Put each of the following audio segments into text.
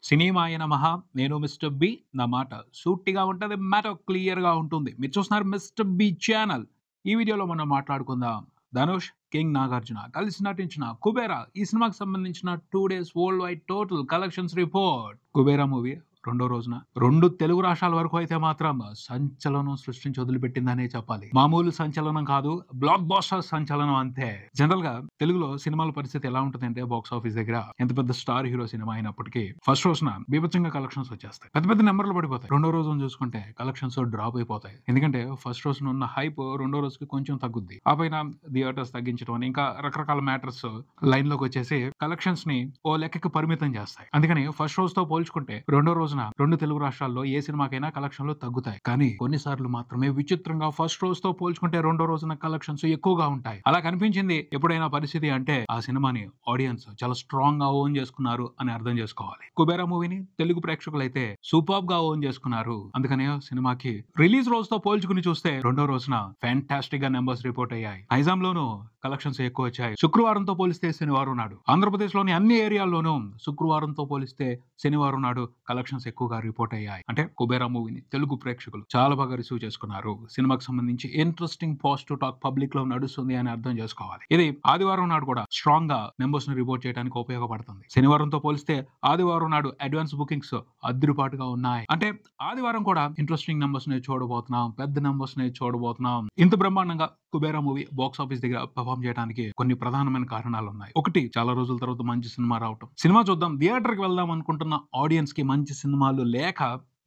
సినిమాయ నమః. నేను mister B. నా మాట సూటిగా ఉంటది. మ్యాటర్ క్లియర్‌గా ఉంటుంది. మీరు చూస్తున్నారు మిస్టర్ బి ఛానల్. ఈ వీడియోలో మనం మాట్లాడుకుందాం. ధనుష్, కింగ్ నాగార్జున కలిసి నటించిన 'కుబేరా' ఈ సినిమాకి సంబంధించిన 2 days world wide total collections report. 'Kubera' movie రెండో రోజున 2 తెలుగు రాష్ట్రాల వరకు అయితే మాత్రం సంచలనం సృష్టించి వదిలిపెట్టిందనే చెప్పాలి. మామూలు సంచలనం కాదు, బ్లాక్ బస్టర్ సంచలనం అంతే. జనరల్‌గా తెలుగులో సినిమాల పరిస్థితి ఎలా ఉంటదంటే బాక్స్ ఆఫీస్ దగ్గర ఎంత పెద్ద స్టార్ హీరో సినిమా అయినప్పటికీ ఫస్ట్ రోజున బీభత్సంగా కలెక్షన్స్ వచ్చేస్తాయి. పెద్ద పెద్ద నంబర్‌లు పడిపోతాయి. రెండో రోజున చూసుకుంటే కలెక్షన్స్ డ్రాప్ అయిపోతాయి. ఎందుకంటే ఫస్ట్ రోజున ఉన్న హైప్ రెండో రోజుకి కొంచెం తగ్గుద్ది. ఆ పైన థియేటర్స్ తగ్గించడం అని ఇంకా రకరకాల మ్యాటర్స్ లైన్‌లోకి వచ్చేసి కలెక్షన్స్‌ని ఓ లెక్కకి పరిమితం చేస్తాయి. అందుకని ఫస్ట్ రోజుతో పోల్చుకుంటే రెండో రోజున 2 తెలుగు రాష్ట్రాల్లో ఏ సినిమాకైనా కలెక్షన్‌లు తగ్గుతాయి. కానీ కొన్నిసార్లు మాత్రమే విచిత్రంగా ఫస్ట్ రోజుతో పోల్చుకుంటే రెండో రోజున కలెక్షన్స్ ఎక్కువగా ఉంటాయి. అలా కనిపించింది ఎప్పుడైనా పరిస్థితి అంటే ఆ సినిమాని ఆడియన్స్ చాలా స్ట్రాంగ్‌గా ఓన్ చేసుకున్నారు అని అర్థం చేసుకోవాలి. 'కుబేరా' మూవీని తెలుగు ప్రేక్షకులైతే సూపర్బ్‌గా ఓన్ చేసుకున్నారు. అందుకనే సినిమాకి రిలీజ్ రోజుతో పోల్చుకుని చూస్తే రెండో రోజున ఫ్యాంటాస్టిక్‌గా నంబర్స్ రిపోర్ట్ అయ్యాయి. నైజాంలోనూ కలెక్షన్స్ ఎక్కువ వచ్చాయి. శుక్రవారంతో పోలిస్తే శనివారం నాడు ఆంధ్రప్రదేశ్‌లోని అన్ని ఏరియాల్లోనూ శుక్రవారంతో పోలిస్తే శనివారం నాడు కలెక్షన్స్ ఎక్కువగా రిపోర్ట్ అయ్యాయి. అంటే 'కుబేరా' మూవీని తెలుగు ప్రేక్షకులు చాలా బాగా రిసీవ్ చేసుకున్నారు. సినిమాకి సంబంధించి ఇంట్రెస్టింగ్ పాజిటివ్ టాక్ పబ్లిక్ లో నడుస్తుంది అని అర్థం చేసుకోవాలి. ఇది ఆదివారం నాడు కూడా స్ట్రాంగ్ గా నంబర్స్ ని రిపోర్ట్ చేయడానికి ఉపయోగపడుతుంది. శనివారంతో పోలిస్తే ఆదివారం నాడు అడ్వాన్స్ బుకింగ్స్ అద్రిపాటుగా ఉన్నాయి. అంటే ఆదివారం కూడా ఇంట్రెస్టింగ్ నంబర్స్ ని చూడబోతున్నాం, పెద్ద నంబర్స్ ని చూడబోతున్నాం. ఇంత బ్రహ్మాండంగా 'కుబేరా' మూవీ బాక్స్ ఆఫీస్ దగ్గర పర్ఫామ్ చేయడానికి కొన్ని ప్రధానమైన కారణాలు ఉన్నాయి. ఒకటి, చాలా రోజుల తర్వాత మంచి సినిమా రావటం. సినిమా చూద్దాం, థియేటర్ కి వెళ్దాం అనుకుంటున్న ఆడియన్స్ కి మంచి సినిమాలు లేక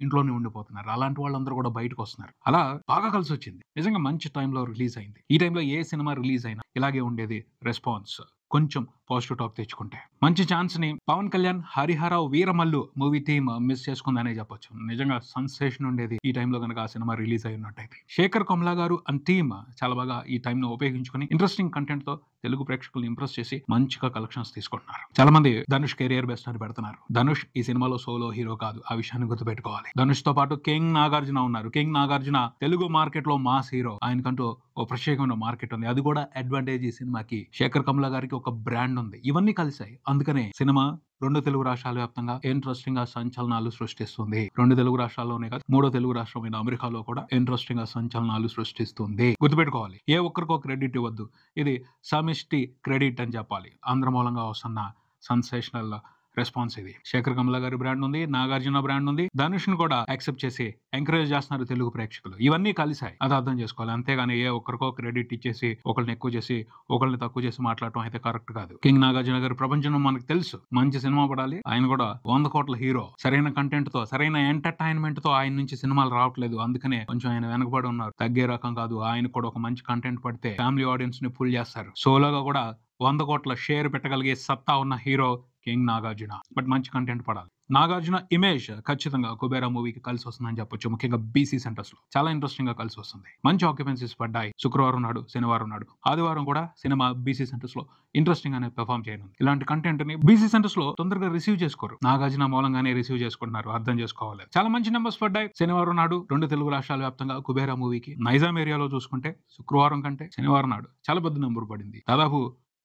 ఇంట్లోనే ఉండిపోతున్నారు. అలాంటి వాళ్ళందరూ కూడా బయటకు వస్తున్నారు. అలా బాగా కలిసి వచ్చింది. నిజంగా మంచి టైంలో రిలీజ్ అయింది. ఈ టైంలో ఏ సినిమా రిలీజ్ అయినా ఇలాగే ఉండేది రెస్పాన్స్. కొంచెం పాజిటివ్ టాక్ తెచ్చుకుంటే మంచి ఛాన్స్ ని Pavan Kalyan, Harihara Veeramallu movie team miss చేసుకుందనే చెప్పొచ్చు. నిజంగా సెన్సేషన్ ఉండేది ఈ టైంలో కనుక ఆ సినిమా రిలీజ్ అయి ఉన్నట్టయితే. శేఖర్ కమ్లా గారు అండ్ టీమ్ చాలా బాగా ఈ టైం ను ఉపయోగించుకుని ఇంట్రెస్టింగ్ కంటెంట్ తో తెలుగు ప్రేక్షకులను ఇంప్రెస్ చేసి మంచిగా కలెక్షన్స్ తీసుకుంటున్నారు. చాలా మంది ధనుష్ కెరియర్ బెస్ట్ అని పెడుతున్నారు. ధనుష్ ఈ సినిమాలో సోలో హీరో కాదు. ఆ విషయాన్ని గుర్తుపెట్టుకోవాలి. ధనుష్ తో పాటు కింగ్ నాగార్జున ఉన్నారు. కింగ్ నాగార్జున తెలుగు మార్కెట్ లో మాస్ హీరో. ఆయనకంటూ ఓ ప్రత్యేకమైన మార్కెట్ ఉంది. అది కూడా అడ్వాంటేజ్ ఈ సినిమాకి. శేఖర్ కమ్లా గారికి ఒక బ్రాండ్ ఉంది. ఇవన్నీ కలిసాయి. అందుకనే సినిమా 2 తెలుగు రాష్ట్రాల వ్యాప్తంగా ఇంట్రెస్టింగ్ గా సంచలనాలు సృష్టిస్తుంది. 2 తెలుగు రాష్ట్రాల్లోనే కాదు, 3వ తెలుగు రాష్ట్రమైన అమెరికాలో కూడా ఇంట్రెస్టింగ్ గా సంచలనాలు సృష్టిస్తుంది. గుర్తుపెట్టుకోవాలి. ఏ ఒక్కరికో క్రెడిట్ ఇవ్వద్దు. ఇది సమిష్టి క్రెడిట్ అని చెప్పాలి. ఆంధ్ర మూలంగా వస్తున్న సెన్సేషనల్ రెస్పాన్స్ ఇది. శేఖర్ కమ్లా గారి బ్రాండ్ ఉంది, నాగార్జున బ్రాండ్ ఉంది. ధనుష్ ను కూడా యాక్సెప్ట్ చేసి ఎంకరేజ్ చేస్తున్నారు తెలుగు ప్రేక్షకులు. ఇవన్నీ కలిసాయి. అది అర్థం చేసుకోవాలి. అంతేగాని ఏ ఒక్కరికో క్రెడిట్ ఇచ్చేసి ఒకళ్ళని ఎక్కువ చేసి ఒకళ్ళని తక్కువ చేసి మాట్లాడటం అయితే కరెక్ట్ కాదు. కింగ్ నాగార్జున గారి ప్రపంచం మనకు తెలుసు. మంచి సినిమా పడాలి. ఆయన కూడా 100 కోట్ల హీరో. సరైన కంటెంట్ తో, సరైన ఎంటర్టైన్మెంట్ తో ఆయన నుంచి సినిమాలు రావట్లేదు. అందుకనే కొంచెం ఆయన వెనకబడి ఉన్నారు. తగ్గే రకం కాదు. ఆయన కూడా ఒక మంచి కంటెంట్ పడితే ఫ్యామిలీ ఆడియన్స్ ని పుల్ చేస్తారు. సోలోగా కూడా 100 కోట్ల షేర్ పెట్టగలిగే సత్తా ఉన్న హీరో కింగ్ నాగార్జున. బట్ మంచి కంటెంట్ పడాలి. నాగార్జున ఇమేజ్ ఖచ్చితంగా 'కుబేరా' మూవీకి కలిసి వస్తుందని చెప్పొచ్చు. ముఖ్యంగా బీసీ సెంటర్స్ లో చాలా ఇంట్రెస్టింగ్ గా కలిసి వస్తుంది. మంచి ఆక్యుపెన్సీస్ పడ్డాయి. శుక్రవారం నాడు, శనివారం నాడు, ఆదివారం కూడా సినిమా బీసీ సెంటర్స్ లో ఇంట్రెస్టింగ్ గానే పెర్ఫామ్ చేయనుంది. ఇలాంటి కంటెంట్ ని బీసీ సెంటర్స్ లో తొందరగా రిసీవ్ చేసుకోరు. నాగార్జున మూలంగానే రిసీవ్ చేసుకుంటున్నారు. అర్థం చేసుకోవాలి. చాలా మంచి నెంబర్స్ పడ్డాయి. శనివారం నాడు 2 తెలుగు రాష్ట్రాల వ్యాప్తంగా 'కుబేరా' మూవీకి. నైజాం ఏరియాలో చూసుకుంటే శుక్రవారం కంటే శనివారం నాడు చాలా పెద్ద నెంబర్ పడింది. దాదాపు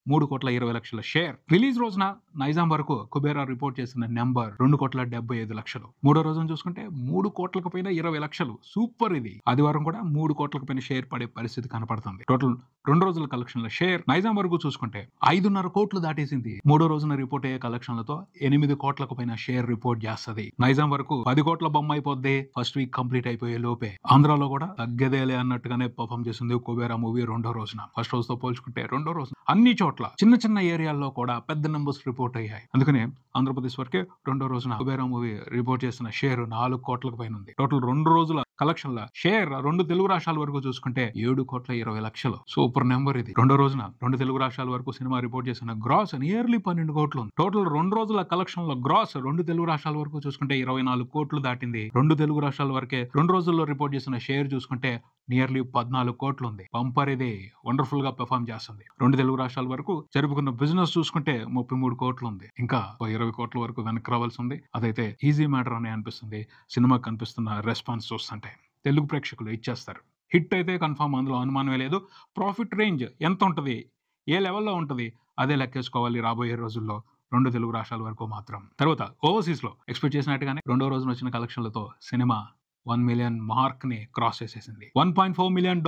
3,20,00,000 షేర్. రిలీజ్ రోజున నైజాం వరకు 'కుబేరా' రిపోర్ట్ చేసిన నెంబర్ 2,75,00,000. మూడో రోజున చూసుకుంటే 3 కోట్లకు పైన 20 లక్షలు. సూపర్ ఇది. ఆదివారం కూడా 3 కోట్లకు పైన షేర్ పడే పరిస్థితి కనపడుతుంది. టోటల్ 2 రోజుల కలెక్షన్ల షేర్ నైజాం వరకు చూసుకుంటే 5.5 కోట్లు దాటేసింది. మూడో రోజున రిపోర్ట్ అయ్యే కలెక్షన్లతో 8 కోట్లకు పైన షేర్ రిపోర్ట్ చేస్తది. నైజాం వరకు 10 కోట్ల బొమ్మ అయిపోద్ది ఫస్ట్ వీక్ కంప్లీట్ అయిపోయే లోపే. ఆంధ్రాలో కూడా తగ్గదేలే అన్నట్టుగానే పర్ఫామ్ చేసింది 'కుబేరా' మూవీ రెండో రోజున. ఫస్ట్ రోజుతో పోల్చుకుంటే రెండో రోజున అన్ని చోట్ల చిన్న చిన్న ఏరియాల్లో కూడా పెద్ద నెంబర్స్ రిపోర్ట్ అయ్యాయి. అందుకనే ఆంధ్రప్రదేశ్ వరకే రెండో రోజున 'కుబేరా' మూవీ రిపోర్ట్ చేసిన షేర్ 4 కోట్లకు పైన ఉంది. టోటల్ 2 రోజుల కలెక్షన్ల షేర్ 2 తెలుగు రాష్ట్రాల వరకు చూసుకుంటే 7,20,00,000. సూపర్ నెంబర్ ఇది. రెండో రోజున 2 తెలుగు రాష్ట్రాల వరకు సినిమా రిపోర్ట్ చేసిన గ్రాస్ నియర్లీ 12 కోట్లు ఉంది. టోటల్ 2 రోజుల కలెక్షన్ల గ్రాస్ 2 తెలుగు రాష్ట్రాల వరకు చూసుకుంటే 24 కోట్లు దాటింది. 2 తెలుగు రాష్ట్రాల వరకే 2 రోజుల్లో రిపోర్ట్ చేసిన షేర్ చూసుకుంటే నియర్లీ 14 కోట్లు ఉంది. బంపర్ ఇది. వండర్ఫుల్ గా పెర్ఫామ్ చేస్తుంది. 2 తెలుగు రాష్ట్రాల వరకు జరుపుకున్న బిజినెస్ చూసుకుంటే 33 కోట్లు ఉంది. ఇంకా 20 కోట్ల వరకు వెనక్కి రావాల్సి ఉంది. అదైతే ఈజీ మ్యాటర్ అని అనిపిస్తుంది. సినిమాకి కనిపిస్తున్న రెస్పాన్స్ చూస్తుంటే తెలుగు ప్రేక్షకులు ఇచ్చేస్తారు. హిట్ అయితే కన్ఫర్మ్, అందులో అనుమానమే లేదు. ప్రాఫిట్ రేంజ్ ఎంత ఉంటది, ఏ లెవెల్లో ఉంటది, అదే లెక్కేసుకోవాలి రాబోయే రోజుల్లో. 2 తెలుగు రాష్ట్రాల వరకు మాత్రం. తర్వాత ఓవర్‌సీస్‌లో ఎక్స్‌పెక్ట్ చేసినట్టుగానే రెండో రోజున వచ్చిన కలెక్షన్‌లతో సినిమా 1 మిలియన్ మార్క్‌ని క్రాస్ చేసేసింది. $1.4 మిలియన్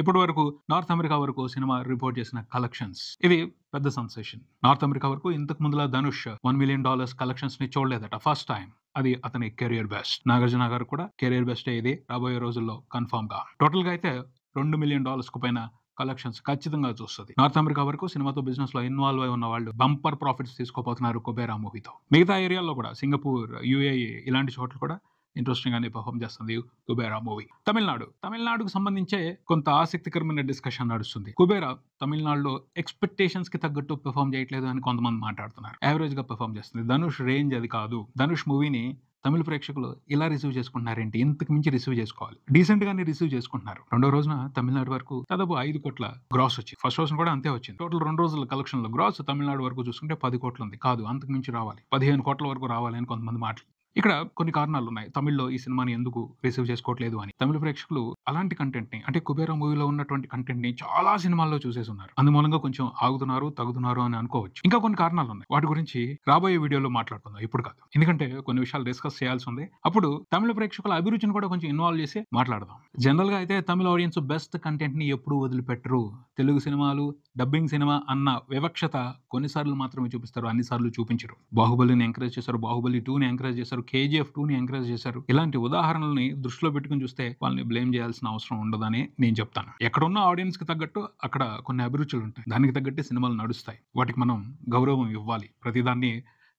ఇప్పటి వరకు నార్త్ అమెరికా వరకు సినిమా రిపోర్ట్ చేసిన కలెక్షన్స్. ఇది పెద్ద సెన్సేషన్. నార్త్ అమెరికా వరకు ఇంతకు ముందులా ధనుష్ $1 మిలియన్ కలెక్షన్స్‌ని చూడలేదట ఫస్ట్ టైమ్. అది అతని కెరియర్ బెస్ట్. నాగార్జున గారు కూడా కెరియర్ బెస్టే ఇది రాబోయే రోజుల్లో కన్ఫర్మ్‌గా. టోటల్‌గా అయితే $2 మిలియన్ పైన కలెక్షన్స్ ఖచ్చితంగా చూస్తది. నార్త్ అమెరికా వరకు సినిమాతో బిజినెస్ లో ఇన్వాల్వ్ అయి ఉన్న వాళ్ళు బంపర్ ప్రాఫిట్స్ తీసుకోపోతున్నారు కుబేరా మూవీతో. మిగతా ఏరియాల్లో కూడా సింగపూర్, యూఏఈ ఇలాంటి చోట్ల కూడా ఇంట్రెస్టింగ్ గానే పర్ఫామ్ చేస్తుంది కుబేరా మూవీ. తమిళనాడుకు సంబంధించే కొంత ఆసక్తికరమైన డిస్కషన్ నడుస్తుంది. కుబేరా తమిళనాడులో ఎక్స్పెక్టేషన్స్ కి తగ్గట్టు పెర్ఫామ్ చేయట్లేదు అని కొంతమంది మాట్లాడుతున్నారు. యావరేజ్ గా పెర్ఫామ్ చేస్తుంది. ధనుష్ రేంజ్ అది కాదు. ధనుష్ మూవీని తమిళ ప్రేక్షకులు ఇలా రిసీవ్ చేసుకుంటున్నారేంటి? ఇంతకు మించి రిసీవ్ చేసుకోవాలి. డీసెంట్ గానే రిసీవ్ చేసుకుంటున్నారు. రెండో రోజున తమిళనాడు వరకు దాదాపు 5 కోట్ల గ్రాస్ వచ్చింది. ఫస్ట్ రోజున కూడా అంతే వచ్చింది. టోటల్ 2 రోజుల కలెక్షన్ లో గ్రాస్ తమిళనాడు వరకు చూసుకుంటే 10 కోట్లు ఉంది. కాదు, అంతకు మించి రావాలి. 15 కోట్ల వరకు రావాలి అని కొంతమంది మాటలు. ఇక్కడ కొన్ని కారణాలు ఉన్నాయి. తమిళ్లో ఈ సినిమాని ఎందుకు రిసీవ్ చేసుకోవట్లేదు అని. తమిళ ప్రేక్షకులు అలాంటి కంటెంట్ ని, అంటే కుబేరా మూవీలో ఉన్నటువంటి కంటెంట్ ని చాలా సినిమాల్లో చూసేసున్నారు. అందుమూలంగా కొంచెం ఆగుతున్నారు, తగ్గుతున్నారు అని అనుకోవచ్చు. ఇంకా కొన్ని కారణాలు ఉన్నాయి. వాటి గురించి రాబోయే వీడియోలో మాట్లాడుకుందాం, ఇప్పుడు కాదు. ఎందుకంటే కొన్ని విషయాలు డిస్కస్ చేయాల్సి ఉంది. అప్పుడు తమిళ ప్రేక్షకుల అభిరుచిని కూడా కొంచెం ఇన్వాల్వ్ చేసి మాట్లాడదాం. జనరల్ గా అయితే తమిళ ఆడియన్స్ బెస్ట్ కంటెంట్ ని ఎప్పుడు వదిలిపెట్టరు. తెలుగు సినిమాలు డబ్బింగ్ సినిమా అన్న వివక్షత కొన్నిసార్లు మాత్రమే చూపిస్తారు, అన్నిసార్లు చూపించరు. బాహుబలిని ఎంకరేజ్ చేశారు, బాహుబలి 2ని ఎంకరేజ్ చేశారు, KGF 2ని ఎంకరేజ్ చేశారు. ఇలాంటి ఉదాహరణల్ని దృష్టిలో పెట్టుకుని చూస్తే వాళ్ళని బ్లేమ్ చేయాల్సిన అవసరం ఉండదని నేను చెప్తాను. ఎక్కడున్న ఆడియన్స్ కి తగ్గట్టు అక్కడ కొన్ని అభిరుచులు ఉంటాయి. దానికి తగ్గట్టు సినిమాలు నడుస్తాయి. వాటికి మనం గౌరవం ఇవ్వాలి. ప్రతిదాన్ని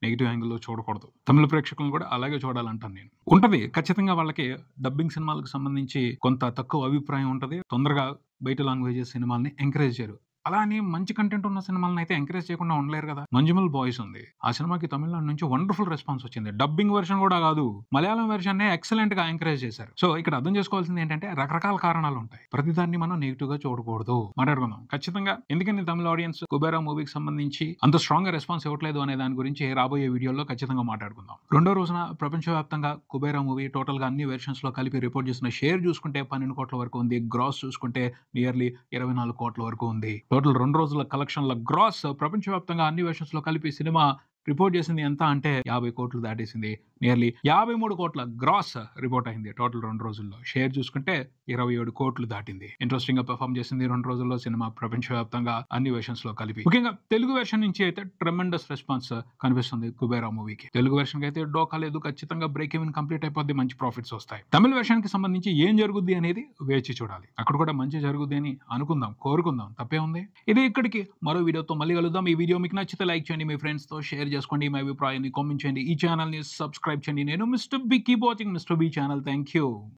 నెగిటివ్ యాంగిల్లో చూడకూడదు. తమిళ ప్రేక్షకులను కూడా అలాగే చూడాలంటాను నేను. ఉంటది ఖచ్చితంగా, వాళ్ళకి డబ్బింగ్ సినిమాలకు సంబంధించి కొంత తక్కువ అభిప్రాయం ఉంటది. తొందరగా బయట లాంగ్వేజెస్ సినిమాల్ని ఎంకరేజ్ చేయరు. అలా అని మంచి కంటెంట్ ఉన్న సినిమాలను అయితే ఎంకరేజ్ చేయకుండా ఉండలేరు కదా. మంజుమల్ బాయ్స్ ఉంది. ఆ సినిమాకి తమిళనాడు నుంచి వండర్ఫుల్ రెస్పాన్స్ వచ్చింది. డబ్బింగ్ వెర్షన్ కూడా కాదు, మలయాళం వెర్షన్ నే ఎక్సలెంట్ గా ఎంకరేజ్ చేశారు. సో ఇక్కడ అర్థం చేసుకోవాల్సింది ఏంటంటే రకరకాల కారణాలు ఉంటాయి. ప్రతిదాన్ని మనం నెగిటివ్ గా చూడకూడదు. మాట్లాడుకుందాం ఖచ్చితంగా. ఎందుకని తమిళ ఆడియన్స్ కుబేరా మూవీకి సంబంధించి అంత స్ట్రాంగ్ గా రెస్పాన్స్ ఇవ్వట్లేదు అనే దాని గురించి రాబోయే వీడియోలో ఖచ్చితంగా మాట్లాడుకుందాం. రెండో రోజున ప్రపంచవ్యాప్తంగా కుబేరా మూవీ టోటల్ గా అన్ని వెర్షన్స్ లో కలిపి రిపోర్ట్ చేసిన షేర్ చూసుకుంటే 12 కోట్ల వరకు ఉంది. గ్రాస్ చూసుకుంటే నియర్లీ 24 కోట్ల వరకు ఉంది. టోటల్ 2 రోజుల కలెక్షన్ల గ్రాస్ ప్రపంచవ్యాప్తంగా అన్ని వెర్షన్స్ లో కలిపి సినిమా రిపోర్ట్ చేసింది ఎంత అంటే 50 కోట్లు దాటేసింది. నియర్లీ 53 కోట్ల గ్రాస్ రిపోర్ట్ అయింది టోటల్ 2 రోజుల్లో. షేర్ చూసుకుంటే 27 కోట్లు దాటింది. ఇంట్రెస్టింగ్ గా పెర్ఫామ్ చేసింది 2 రోజుల్లో సినిమా ప్రపంచవ్యాప్తంగా అన్ని వెర్షన్స్ లో కలిపి. ముఖ్యంగా తెలుగు వెర్షన్ నుంచి అయితే ట్రెమెండస్ రెస్పాన్స్ కనిపిస్తుంది కుబేరా మూవీకి. తెలుగు వెర్షన్ కి అయితే డోకా లేదు. ఖచ్చితంగా బ్రేక్ ఈవెన్ కంప్లీట్ అయిపోద్ది, మంచి ప్రాఫిట్స్ వస్తాయి. తమిళ వెర్షన్ కి సంబంధించి ఏం జరుగుద్ది అనేది వేచి చూడాలి. అక్కడ కూడా మంచి జరుగుద్ది అని అనుకుందాం, కోరుకుందాం. తప్పే ఉంది. ఇది ఇక్కడికి. మరో వీడియోతో మళ్ళీ కలుద్దాం. ఈ వీడియో మీకు నచ్చితే లైక్ చేయండి, మీ ఫ్రెండ్స్ తో షేర్ చేసుకోండి, మీ అభిప్రాయాన్ని కామెంట్ చేయండి, ఈ ఛానల్ ని సబ్స్క్రైబ్ చేయండి. నేను mister B. Keep watching mister B channel. Thank you.